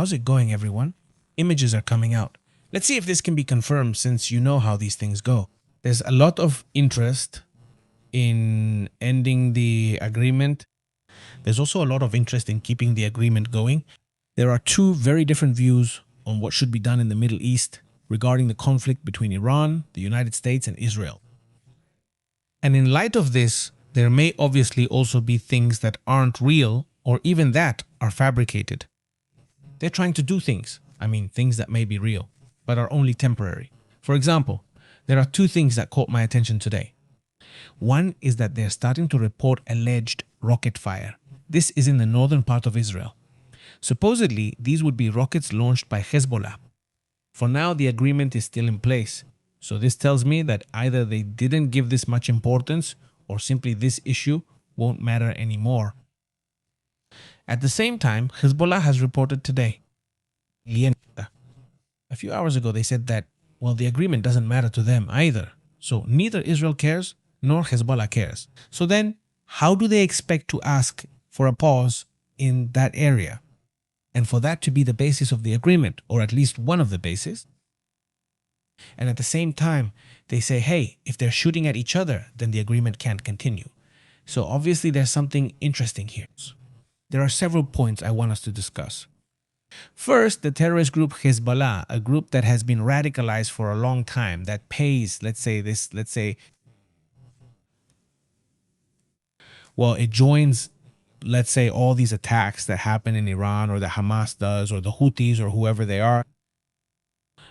How's it going, everyone? Images are coming out. Let's see if this can be confirmed, since you know how these things go. There's a lot of interest in ending the agreement. There's also a lot of interest in keeping the agreement going. There are two very different views on what should be done in the Middle East regarding the conflict between Iran, the United States, and Israel. And in light of this, there may obviously also be things that aren't real, or even that are fabricated. They're trying to do things, things that may be real, but are only temporary. For example, there are two things that caught my attention today. One is that they're starting to report alleged rocket fire. This is in the northern part of Israel. Supposedly, these would be rockets launched by Hezbollah. For now, the agreement is still in place. So this tells me that either they didn't give this much importance, or simply this issue won't matter anymore. At the same time, Hezbollah has reported today. A few hours ago, they said that, well, the agreement doesn't matter to them either. So neither Israel cares, nor Hezbollah cares. So then, how do they expect to ask for a pause in that area? And for that to be the basis of the agreement, or at least one of the bases. And at the same time, they say, hey, if they're shooting at each other, then the agreement can't continue. So obviously there's something interesting here. There are several points I want us to discuss. First, the terrorist group Hezbollah, a group that has been radicalized for a long time, that pays, it joins, all these attacks that happen in Iran, or that Hamas does, or the Houthis, or whoever they are.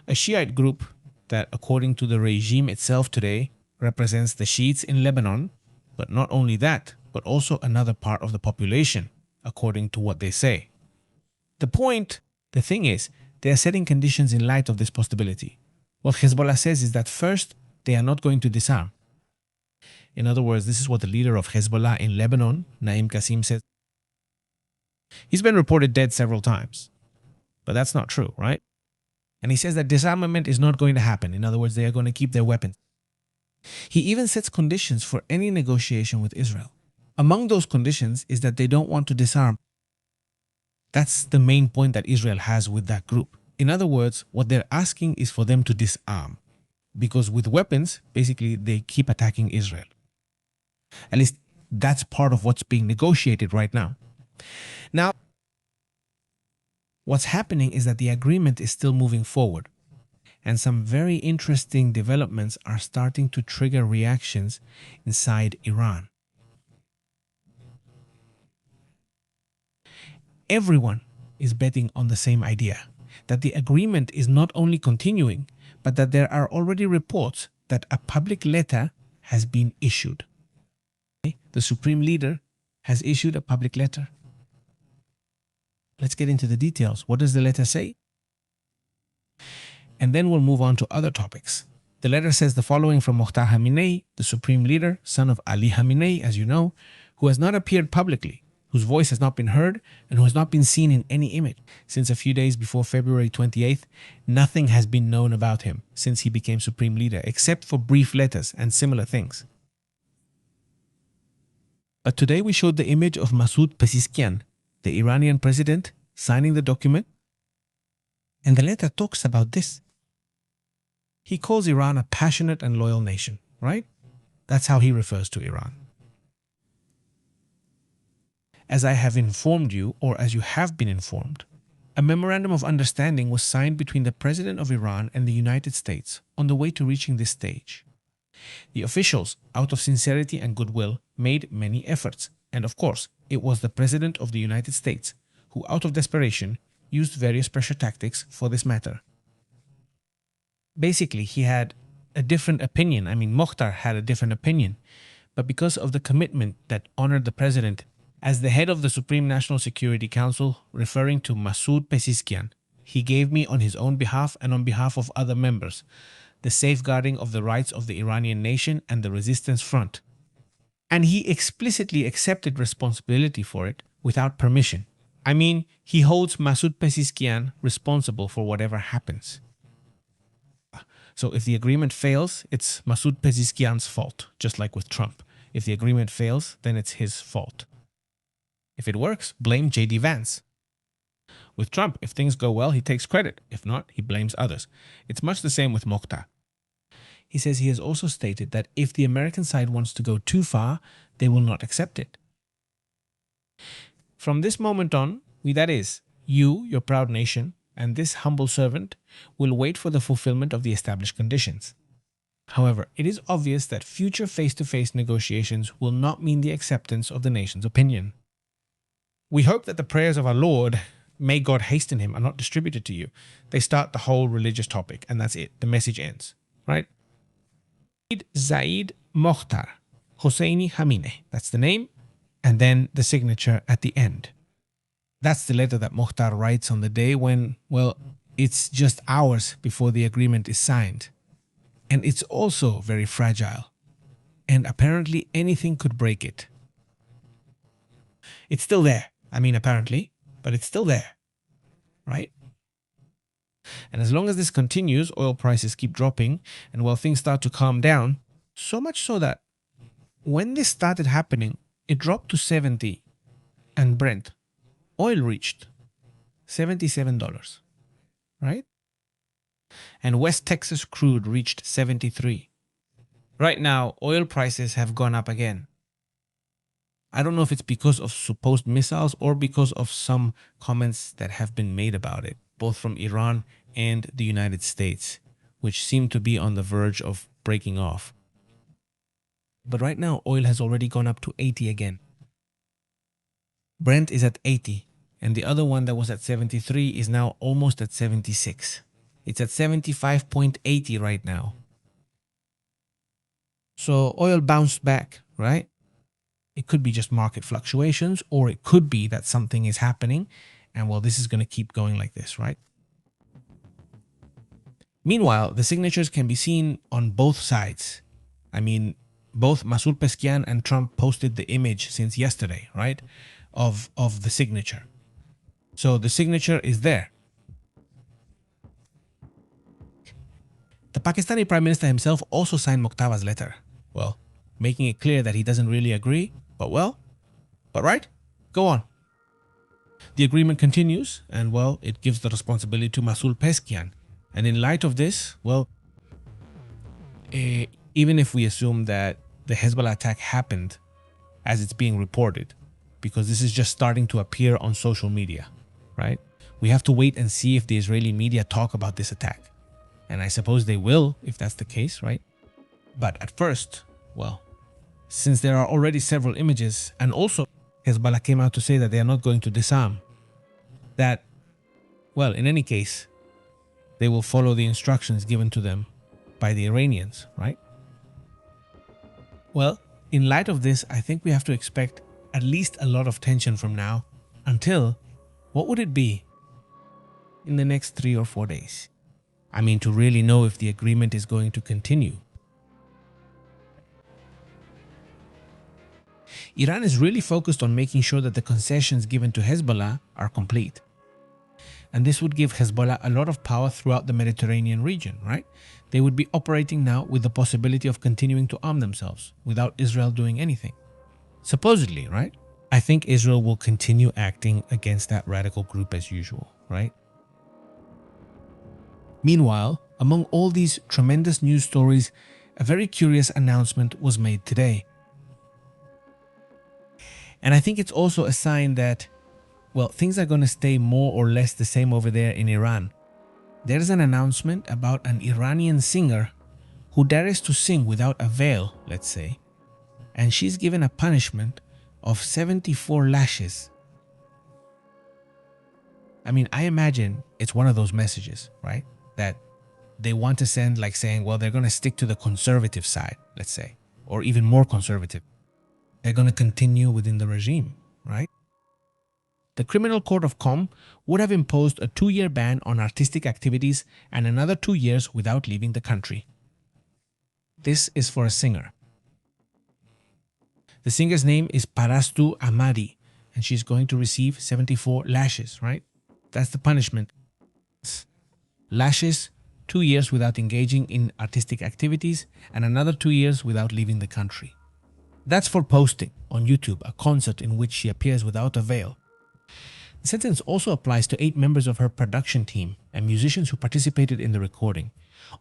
A Shiite group that, according to the regime itself today, represents the Shiites in Lebanon, but not only that, but also another part of the population, according to what they say. The thing is, they are setting conditions in light of this possibility. What Hezbollah says is that first, they are not going to disarm. In other words, this is what the leader of Hezbollah in Lebanon, Naim Qasim, says. He's been reported dead several times, but that's not true, right? And he says that disarmament is not going to happen. In other words, they are going to keep their weapons. He even sets conditions for any negotiation with Israel. Among those conditions is that they don't want to disarm. That's the main point that Israel has with that group. In other words, what they're asking is for them to disarm. Because with weapons, basically, they keep attacking Israel. At least that's part of what's being negotiated right now. Now, what's happening is that the agreement is still moving forward. And some very interesting developments are starting to trigger reactions inside Iran. Everyone is betting on the same idea, that the agreement is not only continuing, but that there are already reports that a public letter has been issued. The Supreme Leader has issued a public letter. Let's get into the details. What does the letter say? And then we'll move on to other topics. The letter says the following from Mukhtar Khamenei, the Supreme Leader, son of Ali Khamenei, as you know, who has not appeared publicly, whose voice has not been heard, and who has not been seen in any image. Since a few days before February 28th, nothing has been known about him since he became Supreme Leader, except for brief letters and similar things. But today we showed the image of Masoud Pezeshkian, the Iranian president, signing the document. And the letter talks about this. He calls Iran a passionate and loyal nation, right? That's how he refers to Iran. As I have informed you, or as you have been informed, a memorandum of understanding was signed between the President of Iran and the United States on the way to reaching this stage. The officials, out of sincerity and goodwill, made many efforts, and of course, it was the President of the United States who, out of desperation, used various pressure tactics for this matter. Basically, he had a different opinion. Mukhtar had a different opinion, but because of the commitment that honored the President, as the head of the Supreme National Security Council, referring to Masoud Pezeshkian, he gave me on his own behalf and on behalf of other members the safeguarding of the rights of the Iranian nation and the resistance front. And he explicitly accepted responsibility for it without permission. He holds Masoud Pezeshkian responsible for whatever happens. So if the agreement fails, it's Masoud Pezeshkian's fault, just like with Trump. If the agreement fails, then it's his fault. If it works, blame J.D. Vance. With Trump, if things go well, he takes credit. If not, he blames others. It's much the same with Mokhtar. He says he has also stated that if the American side wants to go too far, they will not accept it. From this moment on, we, that is, you, your proud nation, and this humble servant, will wait for the fulfillment of the established conditions. However, it is obvious that future face-to-face negotiations will not mean the acceptance of the nation's opinion. We hope that the prayers of our Lord, may God hasten him, are not distributed to you. They start the whole religious topic, and that's it. The message ends, right? Zaid Mokhtar Hosseini Hamine. That's the name, and then the signature at the end. That's the letter that Mokhtar writes on the day when, well, it's just hours before the agreement is signed. And it's also very fragile. And apparently anything could break it. It's still there. I mean, apparently, but it's still there, right? And as long as this continues, oil prices keep dropping, and while things start to calm down, so much so that when this started happening, it dropped to 70, and Brent, oil reached $77, right? And West Texas crude reached 73. Right now, oil prices have gone up again. I don't know if it's because of supposed missiles or because of some comments that have been made about it, both from Iran and the United States, which seem to be on the verge of breaking off. But right now, oil has already gone up to 80 again. Brent is at 80, and the other one that was at 73 is now almost at 76. It's at 75.80 right now. So oil bounced back, right? It could be just market fluctuations, or it could be that something is happening, and well, this is going to keep going like this, right? Meanwhile, the signatures can be seen on both sides. I mean, both Masoud Pezeshkian and Trump posted the image since yesterday, right, of the signature. So the signature is there. The Pakistani Prime Minister himself also signed Muqtava's letter, well, making it clear that he doesn't really agree, but right? Go on. The agreement continues, and well, it gives the responsibility to Masoud Pezeshkian. And in light of this, well, even if we assume that the Hezbollah attack happened as it's being reported, because this is just starting to appear on social media, right? We have to wait and see if the Israeli media talk about this attack. And I suppose they will, if that's the case, right? But at first, well, since there are already several images, and also Hezbollah came out to say that they are not going to disarm, that, well, in any case, they will follow the instructions given to them by the Iranians, right? Well, in light of this, I think we have to expect at least a lot of tension from now until, what would it be in the next 3 or 4 days? I mean, to really know if the agreement is going to continue. Iran is really focused on making sure that the concessions given to Hezbollah are complete. And this would give Hezbollah a lot of power throughout the Mediterranean region, right? They would be operating now with the possibility of continuing to arm themselves without Israel doing anything. Supposedly, right? I think Israel will continue acting against that radical group as usual, right? Meanwhile, among all these tremendous news stories, a very curious announcement was made today. And I think it's also a sign that, well, things are going to stay more or less the same over there in Iran. There's an announcement about an Iranian singer who dares to sing without a veil, let's say, and she's given a punishment of 74 lashes. I mean, I imagine it's one of those messages, right? That they want to send, like saying, well, they're going to stick to the conservative side, let's say, or even more conservative. They're going to continue within the regime, right? The Criminal Court of Qom would have imposed a 2-year ban on artistic activities and another 2 years without leaving the country. This is for a singer. The singer's name is Parastu Ahmadi, and she's going to receive 74 lashes, right? That's the punishment. Lashes, 2 years without engaging in artistic activities, and another 2 years without leaving the country. That's for posting on YouTube a concert in which she appears without a veil. The sentence also applies to 8 members of her production team and musicians who participated in the recording.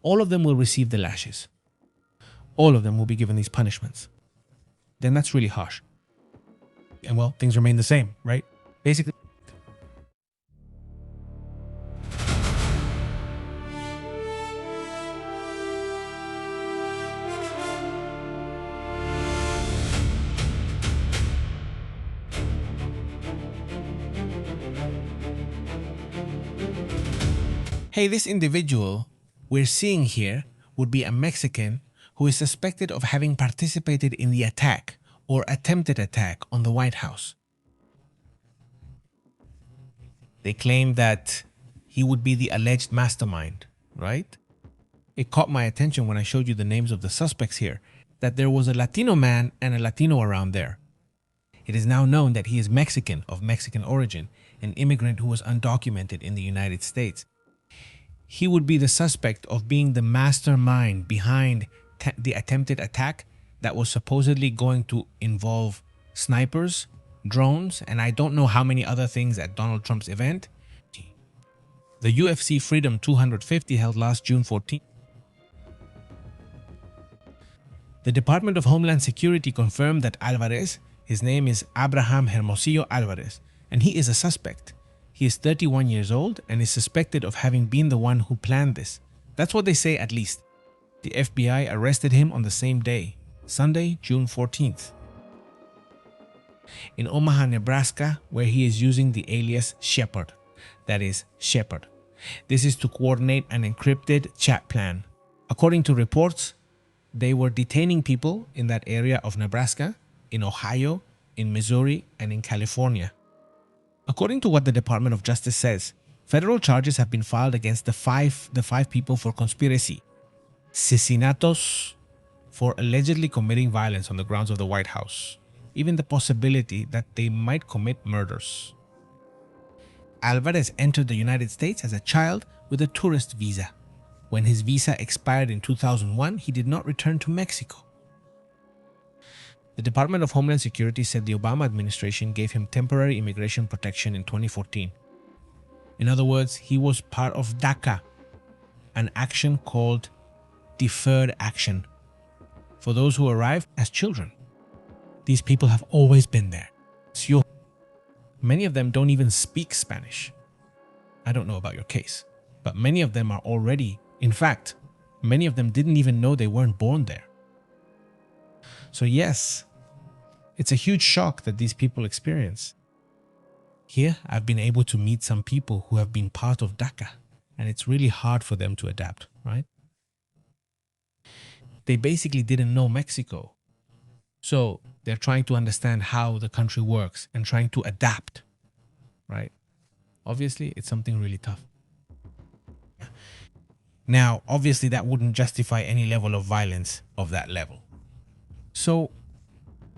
All of them will receive the lashes. All of them will be given these punishments. Then that's really harsh. And well, things remain the same, right? Basically. Hey, this individual we're seeing here would be a Mexican who is suspected of having participated in the attack or attempted attack on the White House. They claim that he would be the alleged mastermind, right? It caught my attention when I showed you the names of the suspects here, that there was a Latino man and a Latino around there. It is now known that he is Mexican, of Mexican origin, an immigrant who was undocumented in the United States. He would be the suspect of being the mastermind behind the attempted attack that was supposedly going to involve snipers, drones, and I don't know how many other things at Donald Trump's event. The UFC Freedom 250 held last June 14. The Department of Homeland Security confirmed that Alvarez, his name is Abraham Hermosillo Alvarez, and he is a suspect. He is 31 years old and is suspected of having been the one who planned this. That's what they say, at least. The FBI arrested him on the same day, Sunday, June 14th. In Omaha, Nebraska, where he is using the alias Shepard. That is, Shepard. This is to coordinate an encrypted chat plan. According to reports, they were detaining people in that area of Nebraska, in Ohio, in Missouri, and in California. According to what the Department of Justice says, federal charges have been filed against the five people for conspiracy, asesinatos, for allegedly committing violence on the grounds of the White House, even the possibility that they might commit murders. Alvarez entered the United States as a child with a tourist visa. When his visa expired in 2001, he did not return to Mexico. The Department of Homeland Security said the Obama administration gave him temporary immigration protection in 2014. In other words, he was part of DACA, an action called deferred action for those who arrive as children. These people have always been there. Many of them don't even speak Spanish. I don't know about your case, but many of them are already, in fact, many of them didn't even know they weren't born there. So yes, it's a huge shock that these people experience. Here, I've been able to meet some people who have been part of DACA, and it's really hard for them to adapt, right? They basically didn't know Mexico. So they're trying to understand how the country works and trying to adapt, right? Obviously, it's something really tough. Now, obviously, that wouldn't justify any level of violence of that level. So,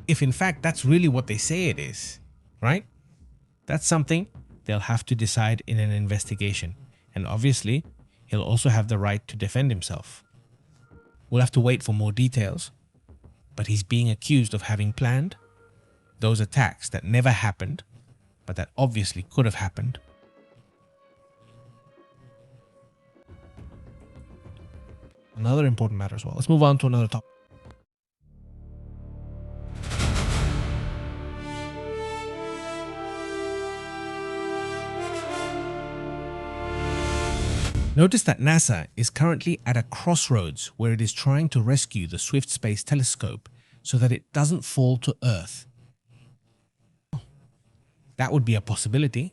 if in fact that's really what they say it is, right? That's something they'll have to decide in an investigation. And obviously, he'll also have the right to defend himself. We'll have to wait for more details, but he's being accused of having planned those attacks that never happened, but that obviously could have happened. Another important matter as well. Let's move on to another topic. Notice that NASA is currently at a crossroads where it is trying to rescue the Swift Space Telescope so that it doesn't fall to Earth. That would be a possibility.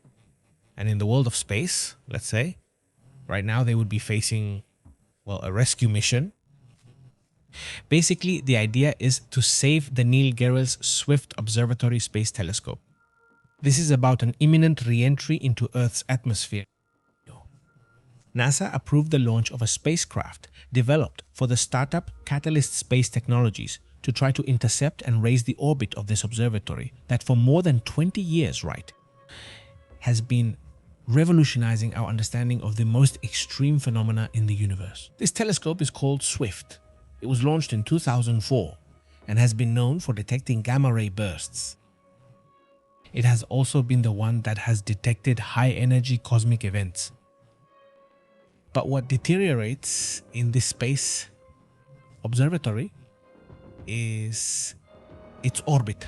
And in the world of space, let's say, right now they would be facing, well, a rescue mission. Basically, the idea is to save the Neil Gehrels Swift Observatory Space Telescope. This is about an imminent re-entry into Earth's atmosphere. NASA approved the launch of a spacecraft developed for the startup Catalyst Space Technologies to try to intercept and raise the orbit of this observatory that for more than 20 years, has been revolutionizing our understanding of the most extreme phenomena in the universe. This telescope is called SWIFT. It was launched in 2004 and has been known for detecting gamma ray bursts. it has also been the one that has detected high-energy cosmic events. But what deteriorates in this space observatory is its orbit.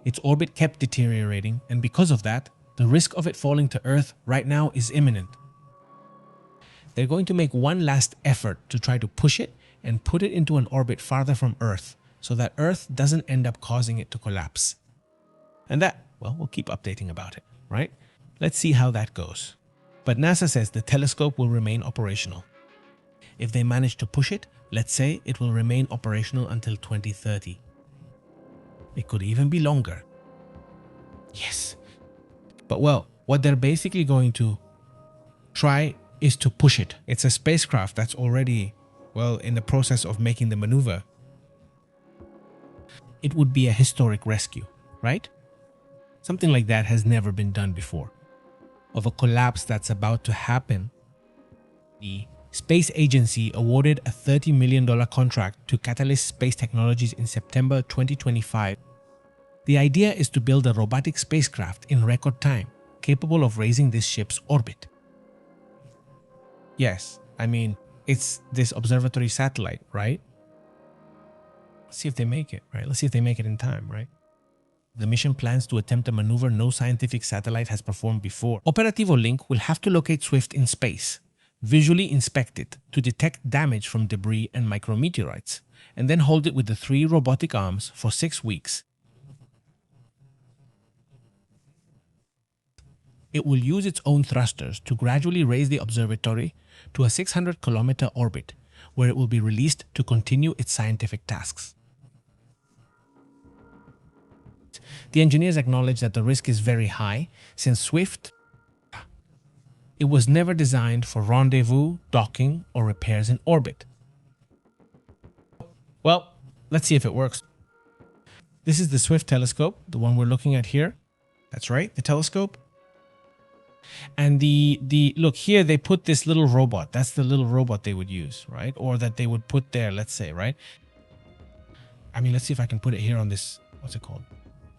Its orbit kept deteriorating, and because of that, the risk of it falling to Earth right now is imminent. They're going to make one last effort to try to push it and put it into an orbit farther from Earth so that Earth doesn't end up causing it to collapse. And that, well, we'll keep updating about it, right? Let's see how that goes. But NASA says the telescope will remain operational. If they manage to push it, let's say it will remain operational until 2030. It could even be longer. Yes. But well, what they're basically going to try is to push it. It's a spacecraft that's already, well, in the process of making the maneuver. It would be a historic rescue, right? Something like that has never been done before. Of a collapse that's about to happen, the Space Agency awarded a $30 million contract to Catalyst Space Technologies in September 2025. The idea is to build a robotic spacecraft in record time, capable of raising this ship's orbit. Yes, I mean, it's this observatory satellite, right? Let's see if they make it, right? Let's see if they make it in time, right? The mission plans to attempt a maneuver no scientific satellite has performed before. Operativo Link will have to locate Swift in space, visually inspect it to detect damage from debris and micrometeorites, and then hold it with the 3 robotic arms for 6 weeks. It will use its own thrusters to gradually raise the observatory to a 600-kilometer orbit, where it will be released to continue its scientific tasks. The engineers acknowledge that the risk is very high, since Swift, it was never designed for rendezvous, docking, or repairs in orbit. Well, let's see if it works. This is the Swift telescope, the one we're looking at here. That's right, the telescope. And look here, they put this little robot. That's the little robot they would use, right? Or that they would put there, let's say, right? I mean, let's see if I can put it here on this, what's it called?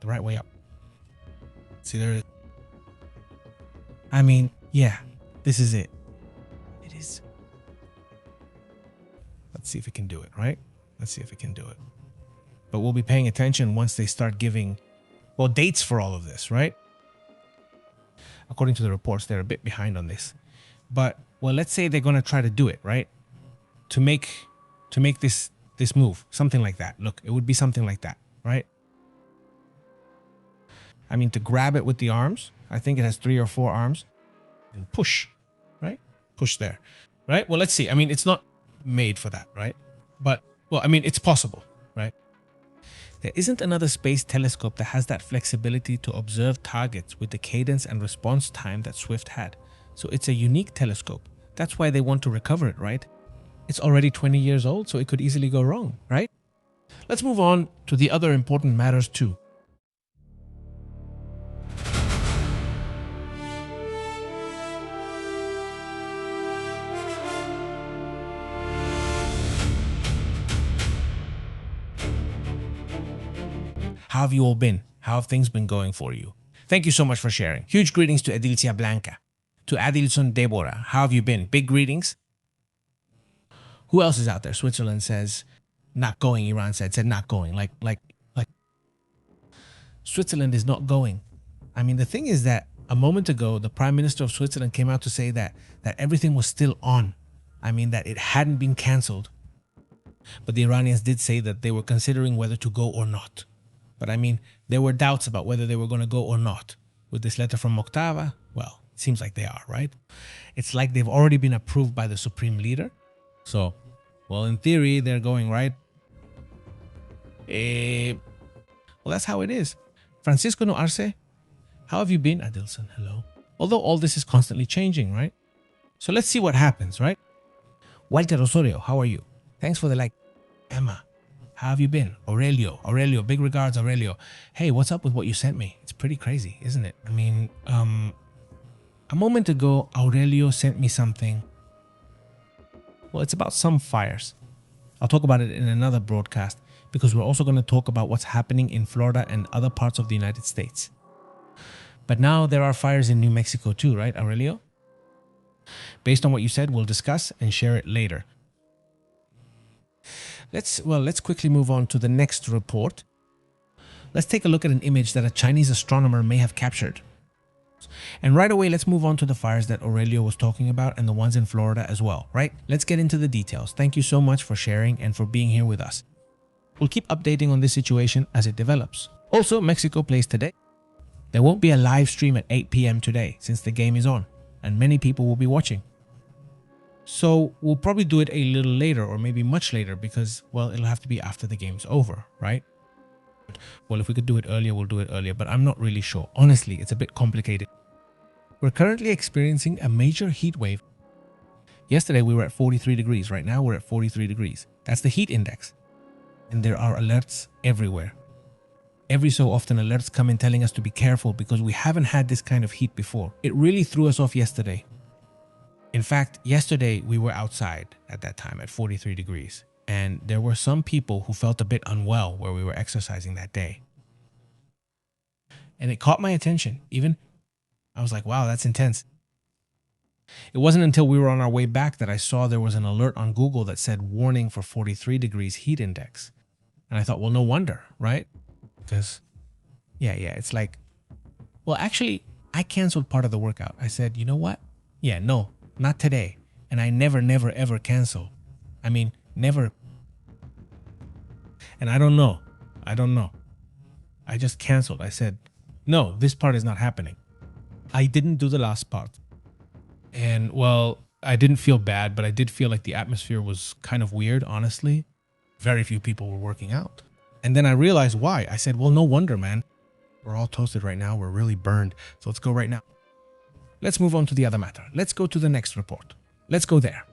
The right way up. See, there it is. I mean, yeah, this is it. It is. Let's see if it can do it, right? Let's see if it can do it. But we'll be paying attention once they start giving, well, dates for all of this, right? According to the reports, they're a bit behind on this. But, well, let's say they're going to try to do it, right? To make this move, something like that. Look, it would be something like that, right? I mean, to grab it with the arms, I think it has 3 or 4 arms, and push, right? Push there, right? Well, let's see. I mean, it's not made for that, right? But, well, I mean, it's possible, right? There isn't another space telescope that has that flexibility to observe targets with the cadence and response time that Swift had. So it's a unique telescope. That's why they want to recover it, right? It's already 20 years old, so it could easily go wrong, right? Let's move on to the other important matters too. How have you all been? How have things been going for you? Thank you so much for sharing. Huge greetings to Edilcia Blanca. To Adilson Deborah. How have you been? Big greetings. Who else is out there? Switzerland says, not going. Iran said not going. Like, Switzerland is not going. I mean, the thing is that a moment ago, the Prime Minister of Switzerland came out to say that everything was still on. I mean, that it hadn't been cancelled. But the Iranians did say that they were considering whether to go or not. But I mean, there were doubts about whether they were going to go or not. With this letter from Moctava, well, it seems like they are, right? It's like they've already been approved by the Supreme Leader. So, well, in theory, they're going, right? Well, that's how it is. Francisco no Arce, how have you been? Adilson, hello. Although all this is constantly changing, right? So let's see what happens, right? Walter Osorio, how are you? Thanks for the like. Emma, how have you been? Aurelio, big regards, Aurelio. Hey, what's up with what you sent me? It's pretty crazy, isn't it? I mean, a moment ago, Aurelio sent me something. Well, it's about some fires. I'll talk about it in another broadcast. because we're also going to talk about what's happening in Florida and other parts of the United States. But now there are fires in New Mexico too, right, Aurelio? Based on what you said, we'll discuss and share it later. Let's quickly move on to the next report. Let's take a look at an image that a Chinese astronomer may have captured. And right away, let's move on to the fires that Aurelio was talking about and the ones in Florida as well, right? Let's get into the details. Thank you so much for sharing and for being here with us. We'll keep updating on this situation as it develops. Also, Mexico plays today. There won't be a live stream at 8 p.m. today since the game is on and many people will be watching. So we'll probably do it a little later or maybe much later because, well, it'll have to be after the game's over, right? Well, if we could do it earlier, we'll do it earlier, but I'm not really sure. Honestly, it's a bit complicated. We're currently experiencing a major heat wave. Yesterday, we were at 43 degrees. Right now, we're at 43 degrees. That's the heat index. And there are alerts everywhere. Every so often, alerts come in telling us to be careful because we haven't had this kind of heat before. It really threw us off yesterday. In fact, yesterday, we were outside at that time at 43 degrees. And there were some people who felt a bit unwell where we were exercising that day. And it caught my attention. I was like, wow, that's intense. It wasn't until we were on our way back that I saw there was an alert on Google that said warning for 43 degrees heat index. And I thought, well, no wonder, right? Because, yeah, it's like, well, actually, I canceled part of the workout. I said, you know what? Yeah, no, not today. And I never, ever cancel. I mean, never. And I don't know. I just canceled. I said, no, this part is not happening. I didn't do the last part. And well, I didn't feel bad, but I did feel like the atmosphere was kind of weird, honestly. Very few people were working out. And then I realized why. I said, well, no wonder, man. We're all toasted right now. We're really burned. So let's go right now. Let's move on to the other matter. Let's go to the next report. Let's go there.